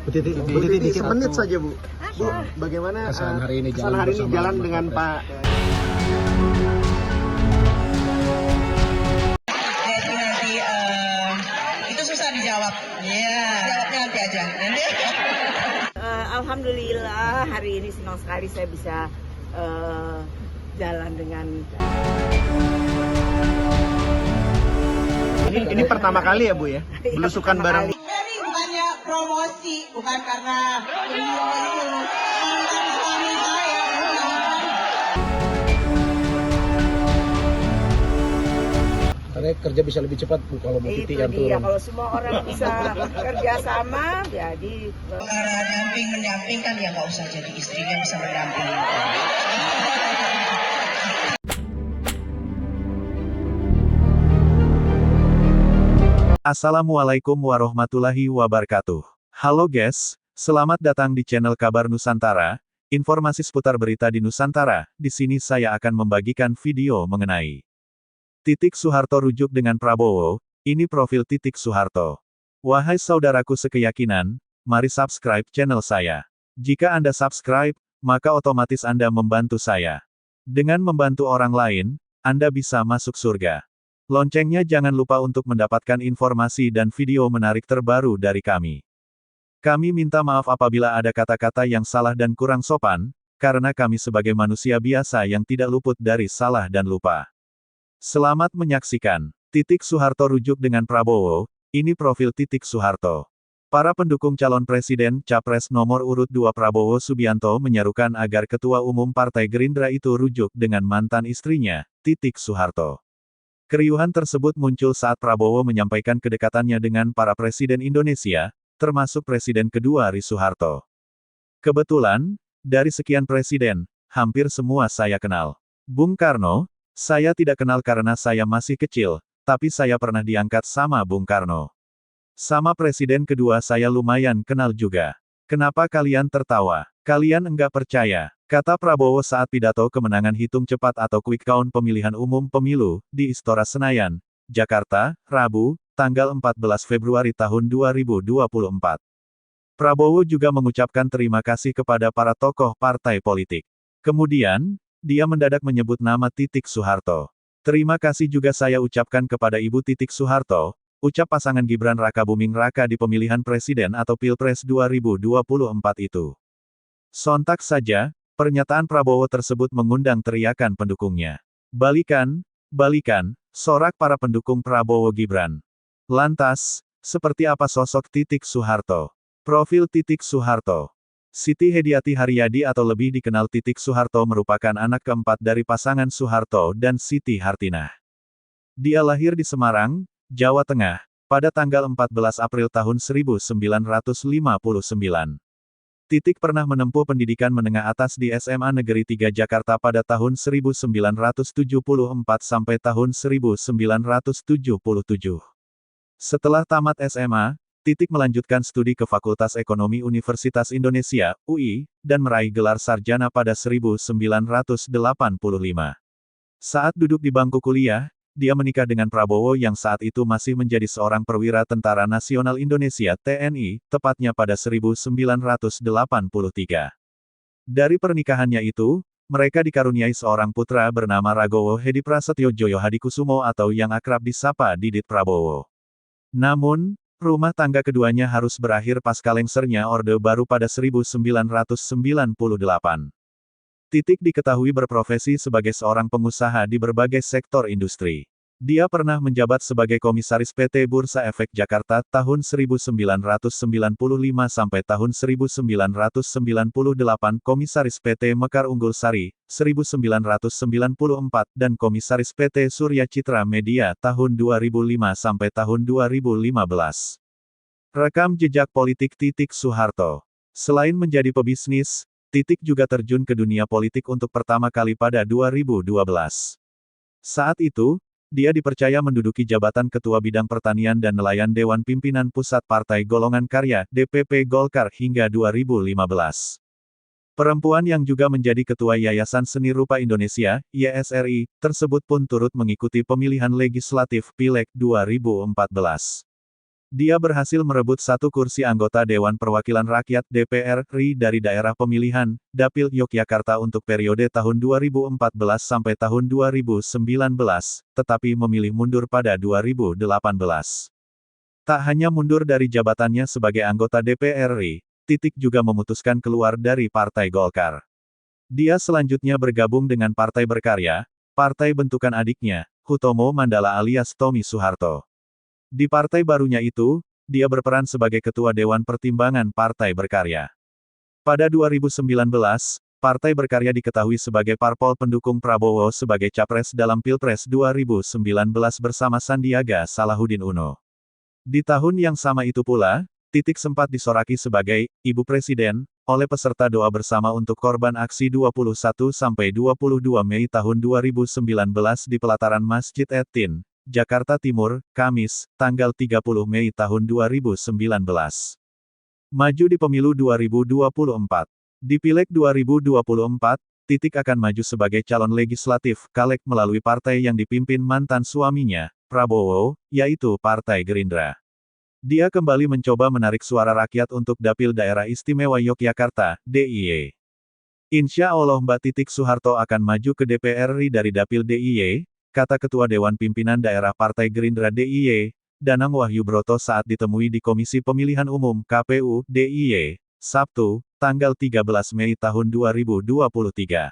Bu Titi, dikit menit saja Bu. Bu, bagaimana Kesan hari ini jalan dengan Pak? Nanti itu susah dijawab. Iya. Jawabnya nanti aja. Alhamdulillah hari ini senang sekali saya bisa jalan dengan. Ini pertama kali ya Bu ya? Belusukan bareng. Ini bukannya promosi, bukan karena beliau itu mantan suami saya. Karena kerja bisa lebih cepat Bu kalau Bu Titi Itu yang dia, turun. kalau semua orang bisa kerja sama, jadi Karena mendamping kan ya nggak usah jadi istrinya bisa mendampingi. Assalamualaikum warahmatullahi wabarakatuh. Halo guys, selamat datang di channel Kabar Nusantara, informasi seputar berita di Nusantara. Di sini saya akan membagikan video mengenai Titik Soeharto rujuk dengan Prabowo, ini profil Titik Soeharto. Wahai saudaraku sekeyakinan, mari subscribe channel saya. Jika Anda subscribe, maka otomatis Anda membantu saya. Dengan membantu orang lain, Anda bisa masuk surga. Loncengnya jangan lupa untuk mendapatkan informasi dan video menarik terbaru dari kami. Kami minta maaf apabila ada kata-kata yang salah dan kurang sopan, karena kami sebagai manusia biasa yang tidak luput dari salah dan lupa. Selamat menyaksikan. Titik Soeharto rujuk dengan Prabowo, ini profil Titik Soeharto. Para pendukung calon presiden, Capres nomor urut 2 Prabowo Subianto menyerukan agar Ketua Umum Partai Gerindra itu rujuk dengan mantan istrinya, Titik Soeharto. Keriuhan tersebut muncul saat Prabowo menyampaikan kedekatannya dengan para presiden Indonesia, termasuk Presiden kedua Ri Soeharto. Kebetulan, dari sekian presiden, hampir semua saya kenal. Bung Karno, saya tidak kenal karena saya masih kecil, tapi saya pernah diangkat sama Bung Karno. Sama presiden kedua saya lumayan kenal juga. Kenapa kalian tertawa? Kalian enggak percaya, kata Prabowo saat pidato kemenangan hitung cepat atau quick count pemilihan umum pemilu, di Istora Senayan, Jakarta, Rabu, tanggal 14 Februari tahun 2024. Prabowo juga mengucapkan terima kasih kepada para tokoh partai politik. Kemudian, dia mendadak menyebut nama Titik Soeharto. Terima kasih juga saya ucapkan kepada Ibu Titik Soeharto, ucap pasangan Gibran Rakabuming Raka di pemilihan presiden atau Pilpres 2024 itu. Sontak saja, pernyataan Prabowo tersebut mengundang teriakan pendukungnya. Balikan, balikan, sorak para pendukung Prabowo Gibran. Lantas, seperti apa sosok Titik Soeharto? Profil Titik Soeharto. Siti Hediati Haryadi atau lebih dikenal Titik Soeharto merupakan anak keempat dari pasangan Soeharto dan Siti Hartinah. Dia lahir di Semarang, Jawa Tengah, pada tanggal 14 April tahun 1959. Titik pernah menempuh pendidikan menengah atas di SMA Negeri 3 Jakarta pada tahun 1974 sampai tahun 1977. Setelah tamat SMA, Titik melanjutkan studi ke Fakultas Ekonomi Universitas Indonesia, UI, dan meraih gelar sarjana pada 1985. Saat duduk di bangku kuliah, dia menikah dengan Prabowo yang saat itu masih menjadi seorang perwira Tentara Nasional Indonesia (TNI), tepatnya pada 1983. Dari pernikahannya itu, mereka dikaruniai seorang putra bernama Ragowo Hedi Prasetyo Joyo Hadikusumo atau yang akrab disapa Didit Prabowo. Namun, rumah tangga keduanya harus berakhir pasca lengsernya Orde Baru pada 1998. Titik diketahui berprofesi sebagai seorang pengusaha di berbagai sektor industri. Dia pernah menjabat sebagai Komisaris PT Bursa Efek Jakarta tahun 1995 sampai tahun 1998, Komisaris PT Mekar Unggul Sari, 1994, dan Komisaris PT Surya Citra Media tahun 2005 sampai tahun 2015. Rekam jejak politik Titik Soeharto. Selain menjadi pebisnis, Titik juga terjun ke dunia politik untuk pertama kali pada 2012. Saat itu, dia dipercaya menduduki jabatan Ketua Bidang Pertanian dan Nelayan Dewan Pimpinan Pusat Partai Golongan Karya (DPP Golkar) hingga 2015. Perempuan yang juga menjadi Ketua Yayasan Seni Rupa Indonesia (YSRI) tersebut pun turut mengikuti pemilihan legislatif Pileg 2014. Dia berhasil merebut satu kursi anggota Dewan Perwakilan Rakyat (DPR) RI dari daerah pemilihan, Dapil Yogyakarta untuk periode tahun 2014 sampai tahun 2019, tetapi memilih mundur pada 2018. Tak hanya mundur dari jabatannya sebagai anggota DPR RI, Titik juga memutuskan keluar dari Partai Golkar. Dia selanjutnya bergabung dengan Partai Berkarya, partai bentukan adiknya, Hutomo Mandala alias Tommy Soeharto. Di partai barunya itu, dia berperan sebagai Ketua Dewan Pertimbangan Partai Berkarya. Pada 2019, Partai Berkarya diketahui sebagai parpol pendukung Prabowo sebagai capres dalam Pilpres 2019 bersama Sandiaga Salahuddin Uno. Di tahun yang sama itu pula, Titik sempat disoraki sebagai Ibu Presiden oleh peserta doa bersama untuk korban aksi 21 sampai 22 Mei tahun 2019 di pelataran Masjid Etin, Jakarta Timur, Kamis, tanggal 30 Mei tahun 2019. Maju di pemilu 2024. Di Pileg 2024, Titik akan maju sebagai calon legislatif Caleg melalui partai yang dipimpin mantan suaminya, Prabowo, yaitu Partai Gerindra. Dia kembali mencoba menarik suara rakyat untuk Dapil Daerah Istimewa Yogyakarta, DIY. Insya Allah Mbak Titik Soeharto akan maju ke DPR RI dari Dapil DIY, kata Ketua Dewan Pimpinan Daerah Partai Gerindra DIY, Danang Wahyu Broto saat ditemui di Komisi Pemilihan Umum KPU DIY, Sabtu, tanggal 13 Mei tahun 2023.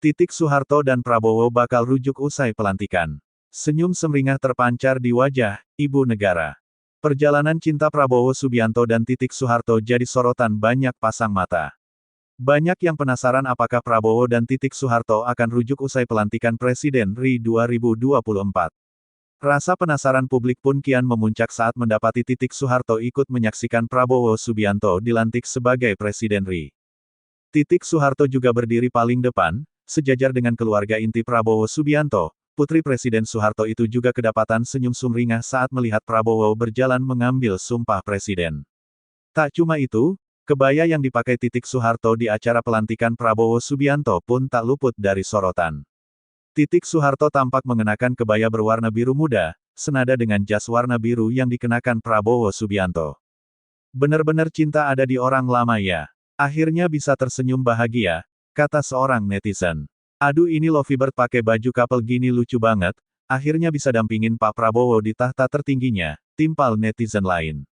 Titik Soeharto dan Prabowo bakal rujuk usai pelantikan. Senyum sumringah terpancar di wajah Ibu Negara. Perjalanan cinta Prabowo Subianto dan Titik Soeharto jadi sorotan banyak pasang mata. Banyak yang penasaran apakah Prabowo dan Titik Soeharto akan rujuk usai pelantikan Presiden RI 2024. Rasa penasaran publik pun kian memuncak saat mendapati Titik Soeharto ikut menyaksikan Prabowo Subianto dilantik sebagai Presiden RI. Titik Soeharto juga berdiri paling depan, sejajar dengan keluarga inti Prabowo Subianto. Putri Presiden Soeharto itu juga kedapatan senyum sumringah saat melihat Prabowo berjalan mengambil sumpah Presiden. Tak cuma itu, kebaya yang dipakai Titik Soeharto di acara pelantikan Prabowo Subianto pun tak luput dari sorotan. Titik Soeharto tampak mengenakan kebaya berwarna biru muda, senada dengan jas warna biru yang dikenakan Prabowo Subianto. Bener-bener cinta ada di orang lama ya. Akhirnya bisa tersenyum bahagia, kata seorang netizen. Aduh ini Lovebird pakai baju couple gini lucu banget, akhirnya bisa dampingin Pak Prabowo di tahta tertingginya, timpal netizen lain.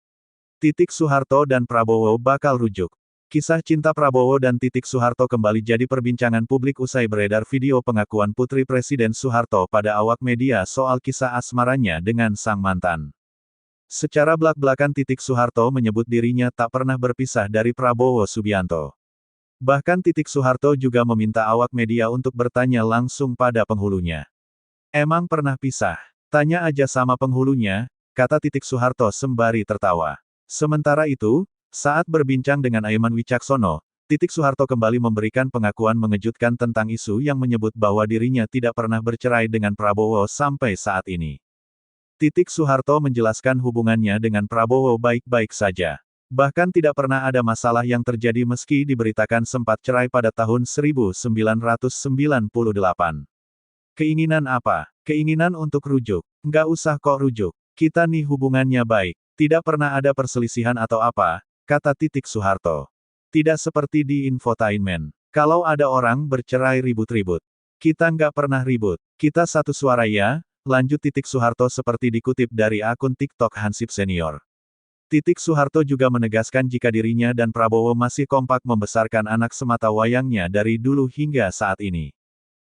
Titik Soeharto dan Prabowo bakal rujuk. Kisah cinta Prabowo dan Titik Soeharto kembali jadi perbincangan publik usai beredar video pengakuan Putri Presiden Soeharto pada awak media soal kisah asmaranya dengan sang mantan. Secara belak-belakan Titik Soeharto menyebut dirinya tak pernah berpisah dari Prabowo Subianto. Bahkan Titik Soeharto juga meminta awak media untuk bertanya langsung pada penghulunya. Emang pernah pisah? Tanya aja sama penghulunya, kata Titik Soeharto sembari tertawa. Sementara itu, saat berbincang dengan Aiman Wicaksono, Titik Soeharto kembali memberikan pengakuan mengejutkan tentang isu yang menyebut bahwa dirinya tidak pernah bercerai dengan Prabowo sampai saat ini. Titik Soeharto menjelaskan hubungannya dengan Prabowo baik-baik saja. Bahkan tidak pernah ada masalah yang terjadi meski diberitakan sempat cerai pada tahun 1998. Keinginan apa? Keinginan untuk rujuk. Nggak usah kok rujuk. Kita nih hubungannya baik. Tidak pernah ada perselisihan atau apa, kata Titik Soeharto. Tidak seperti di infotainment. Kalau ada orang bercerai ribut-ribut. Kita nggak pernah ribut. Kita satu suara ya, lanjut Titik Soeharto seperti dikutip dari akun TikTok Hansip Senior. Titik Soeharto juga menegaskan jika dirinya dan Prabowo masih kompak membesarkan anak semata wayangnya dari dulu hingga saat ini.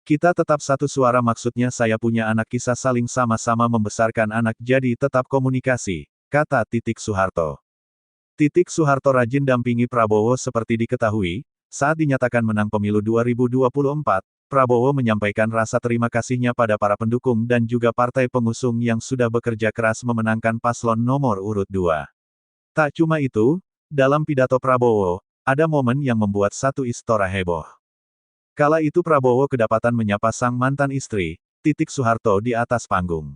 Kita tetap satu suara maksudnya saya punya anak kisah saling sama-sama membesarkan anak jadi tetap komunikasi, kata Titik Soeharto. Titik Soeharto rajin dampingi Prabowo seperti diketahui, saat dinyatakan menang pemilu 2024, Prabowo menyampaikan rasa terima kasihnya pada para pendukung dan juga partai pengusung yang sudah bekerja keras memenangkan paslon nomor urut 2. Tak cuma itu, dalam pidato Prabowo, ada momen yang membuat satu istora heboh. Kala itu Prabowo kedapatan menyapa sang mantan istri, Titik Soeharto di atas panggung.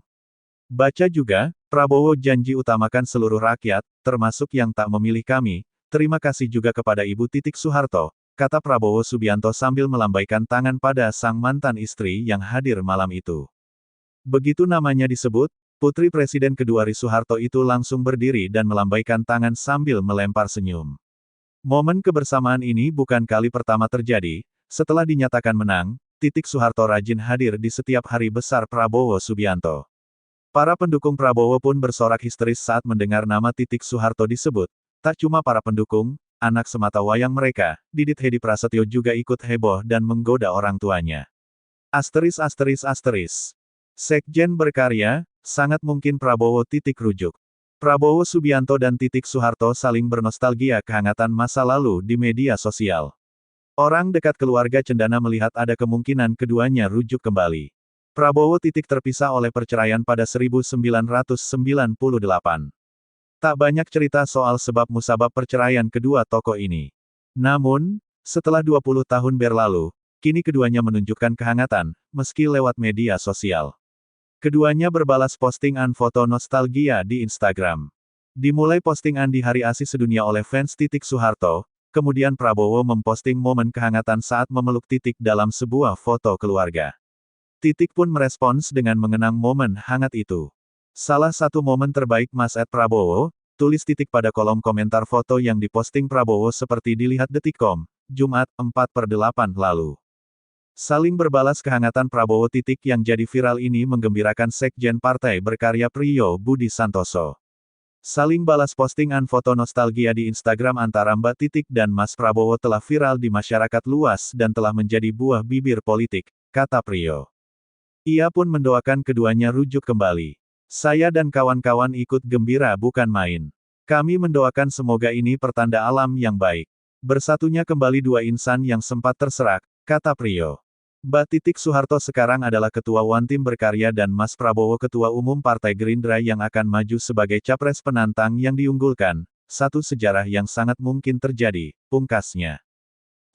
Baca juga, Prabowo janji utamakan seluruh rakyat, termasuk yang tak memilih kami, terima kasih juga kepada Ibu Titik Soeharto, kata Prabowo Subianto sambil melambaikan tangan pada sang mantan istri yang hadir malam itu. Begitu namanya disebut, Putri Presiden kedua Ri Soeharto itu langsung berdiri dan melambaikan tangan sambil melempar senyum. Momen kebersamaan ini bukan kali pertama terjadi, setelah dinyatakan menang, Soeharto rajin hadir di setiap hari besar Prabowo Subianto. Para pendukung Prabowo pun bersorak histeris saat mendengar nama Soeharto disebut. Tak cuma para pendukung, anak semata wayang mereka, Didit Hedi Prasetyo juga ikut heboh dan menggoda orang tuanya. Asteris. Sekjen berkarya, sangat mungkin Prabowo rujuk. Prabowo Subianto dan Soeharto saling bernostalgia kehangatan masa lalu di media sosial. Orang dekat keluarga cendana melihat ada kemungkinan keduanya rujuk kembali. Prabowo terpisah oleh perceraian pada 1998. Tak banyak cerita soal sebab musabab perceraian kedua tokoh ini. Namun, setelah 20 tahun berlalu, kini keduanya menunjukkan kehangatan, meski lewat media sosial. Keduanya berbalas postingan foto nostalgia di Instagram. Dimulai postingan di Hari ASI Sedunia oleh fans Soeharto, kemudian Prabowo memposting momen kehangatan saat memeluk dalam sebuah foto keluarga. Pun merespons dengan mengenang momen hangat itu. Salah satu momen terbaik Mas Prabowo, tulis pada kolom komentar foto yang diposting Prabowo seperti dilihat Detikcom, Jumat, 4/8 lalu. Saling berbalas kehangatan Prabowo yang jadi viral ini menggembirakan Sekjen Partai Berkarya Priyo Budi Santoso. Saling balas postingan foto nostalgia di Instagram antara Mbak dan Mas Prabowo telah viral di masyarakat luas dan telah menjadi buah bibir politik, kata Priyo. Ia pun mendoakan keduanya rujuk kembali. Saya dan kawan-kawan ikut gembira bukan main. Kami mendoakan semoga ini pertanda alam yang baik. Bersatunya kembali dua insan yang sempat terserak, kata Priyo. Mbak Soeharto sekarang adalah Ketua One-Team Berkarya dan Mas Prabowo Ketua Umum Partai Gerindra yang akan maju sebagai capres penantang yang diunggulkan, satu sejarah yang sangat mungkin terjadi, pungkasnya.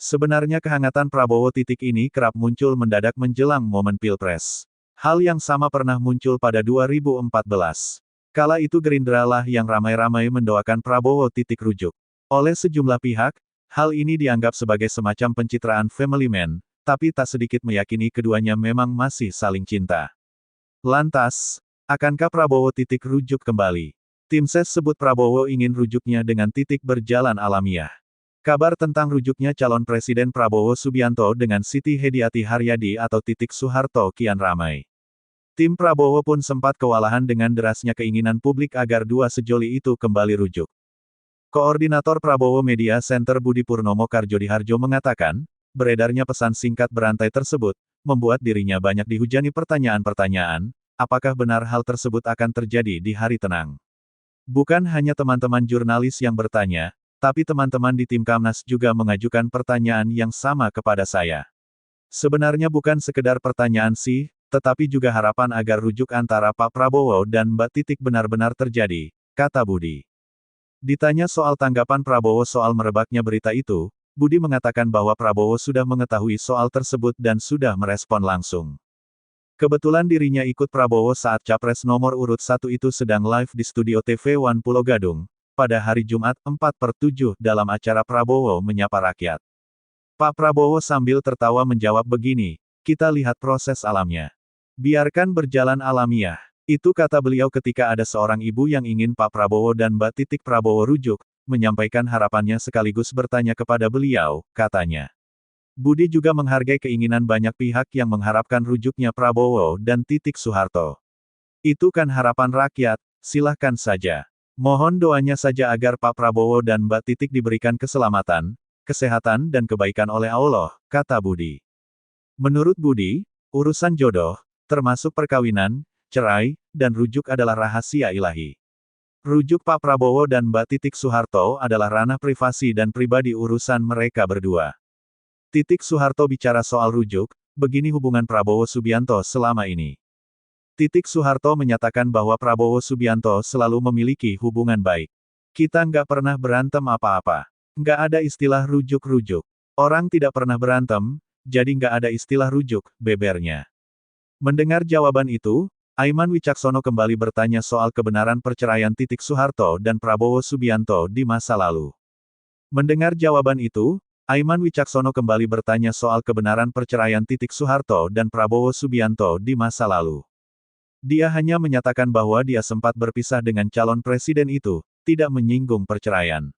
Sebenarnya kehangatan Prabowo ini kerap muncul mendadak menjelang momen Pilpres. Hal yang sama pernah muncul pada 2014. Kala itu Gerindra lah yang ramai-ramai mendoakan Prabowo rujuk. Oleh sejumlah pihak, hal ini dianggap sebagai semacam pencitraan family man, tapi tak sedikit meyakini keduanya memang masih saling cinta. Lantas, akankah Prabowo rujuk kembali? Tim Ses sebut Prabowo ingin rujuknya dengan berjalan alamiah. Kabar tentang rujuknya calon Presiden Prabowo Subianto dengan Siti Hediati Haryadi atau Soeharto kian ramai. Tim Prabowo pun sempat kewalahan dengan derasnya keinginan publik agar dua sejoli itu kembali rujuk. Koordinator Prabowo Media Center Budi Purnomo Karjodiharjo mengatakan, beredarnya pesan singkat berantai tersebut, membuat dirinya banyak dihujani pertanyaan-pertanyaan, apakah benar hal tersebut akan terjadi di hari tenang. Bukan hanya teman-teman jurnalis yang bertanya, tapi teman-teman di tim Kamnas juga mengajukan pertanyaan yang sama kepada saya. Sebenarnya bukan sekedar pertanyaan sih, tetapi juga harapan agar rujuk antara Pak Prabowo dan Mbak benar-benar terjadi, kata Budi. Ditanya soal tanggapan Prabowo soal merebaknya berita itu, Budi mengatakan bahwa Prabowo sudah mengetahui soal tersebut dan sudah merespon langsung. Kebetulan dirinya ikut Prabowo saat Capres nomor urut 1 itu sedang live di studio TV One Pulau Gadung, pada hari Jumat, 4/7 dalam acara Prabowo Menyapa Rakyat. Pak Prabowo sambil tertawa menjawab begini, kita lihat proses alamnya. Biarkan berjalan alamiah. Itu kata beliau ketika ada seorang ibu yang ingin Pak Prabowo dan Mbak Prabowo rujuk, menyampaikan harapannya sekaligus bertanya kepada beliau, katanya. Budi juga menghargai keinginan banyak pihak yang mengharapkan rujuknya Prabowo dan Soeharto. Itu kan harapan rakyat, silahkan saja. Mohon doanya saja agar Pak Prabowo dan Mbak diberikan keselamatan, kesehatan dan kebaikan oleh Allah, kata Budi. Menurut Budi, urusan jodoh, termasuk perkawinan, cerai, dan rujuk adalah rahasia ilahi. Rujuk Pak Prabowo dan Mbak Soeharto adalah ranah privasi dan pribadi urusan mereka berdua. Soeharto bicara soal rujuk, begini hubungan Prabowo Subianto selama ini. Soeharto menyatakan bahwa Prabowo Subianto selalu memiliki hubungan baik. Kita nggak pernah berantem apa-apa. Nggak ada istilah rujuk-rujuk. Orang tidak pernah berantem, jadi nggak ada istilah rujuk, bebernya. Mendengar jawaban itu, Aiman Wicaksono kembali bertanya soal kebenaran perceraian Soeharto dan Prabowo Subianto di masa lalu. Mendengar jawaban itu, Aiman Wicaksono kembali bertanya soal kebenaran perceraian Soeharto dan Prabowo Subianto di masa lalu. Dia hanya menyatakan bahwa dia sempat berpisah dengan calon presiden itu, tidak menyinggung perceraian.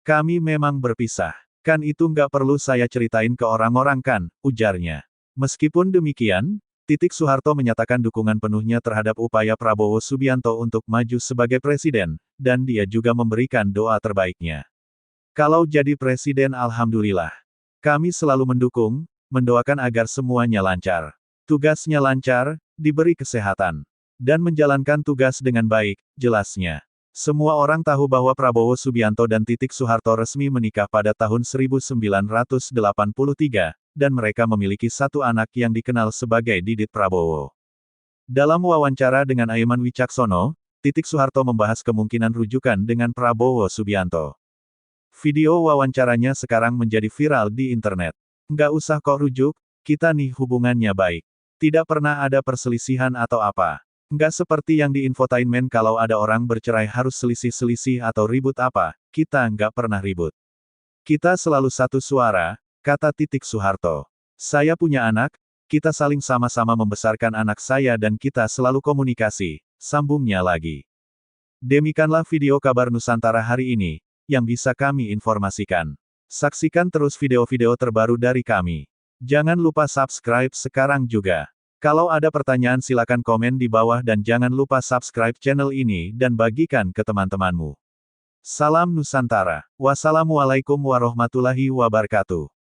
Kami memang berpisah. Kan itu nggak perlu saya ceritain ke orang-orang kan, ujarnya. Meskipun demikian, Soeharto menyatakan dukungan penuhnya terhadap upaya Prabowo Subianto untuk maju sebagai presiden, dan dia juga memberikan doa terbaiknya. Kalau jadi presiden alhamdulillah. Kami selalu mendukung, mendoakan agar semuanya lancar. Tugasnya lancar, diberi kesehatan, dan menjalankan tugas dengan baik, jelasnya. Semua orang tahu bahwa Prabowo Subianto dan Soeharto resmi menikah pada tahun 1983, dan mereka memiliki satu anak yang dikenal sebagai Didit Prabowo. Dalam wawancara dengan Aiman Wicaksono, Soeharto membahas kemungkinan rujukan dengan Prabowo Subianto. Video wawancaranya sekarang menjadi viral di internet. Nggak usah kok rujuk, kita nih hubungannya baik. Tidak pernah ada perselisihan atau apa. Nggak seperti yang di infotainment kalau ada orang bercerai harus selisih-selisih atau ribut apa, kita nggak pernah ribut. Kita selalu satu suara, kata Soeharto. Saya punya anak, kita saling sama-sama membesarkan anak saya dan kita selalu komunikasi, sambungnya lagi. Demikianlah video kabar Nusantara hari ini, yang bisa kami informasikan. Saksikan terus video-video terbaru dari kami. Jangan lupa subscribe sekarang juga. Kalau ada pertanyaan silakan komen di bawah dan jangan lupa subscribe channel ini dan bagikan ke teman-temanmu. Salam Nusantara. Wassalamualaikum warahmatullahi wabarakatuh.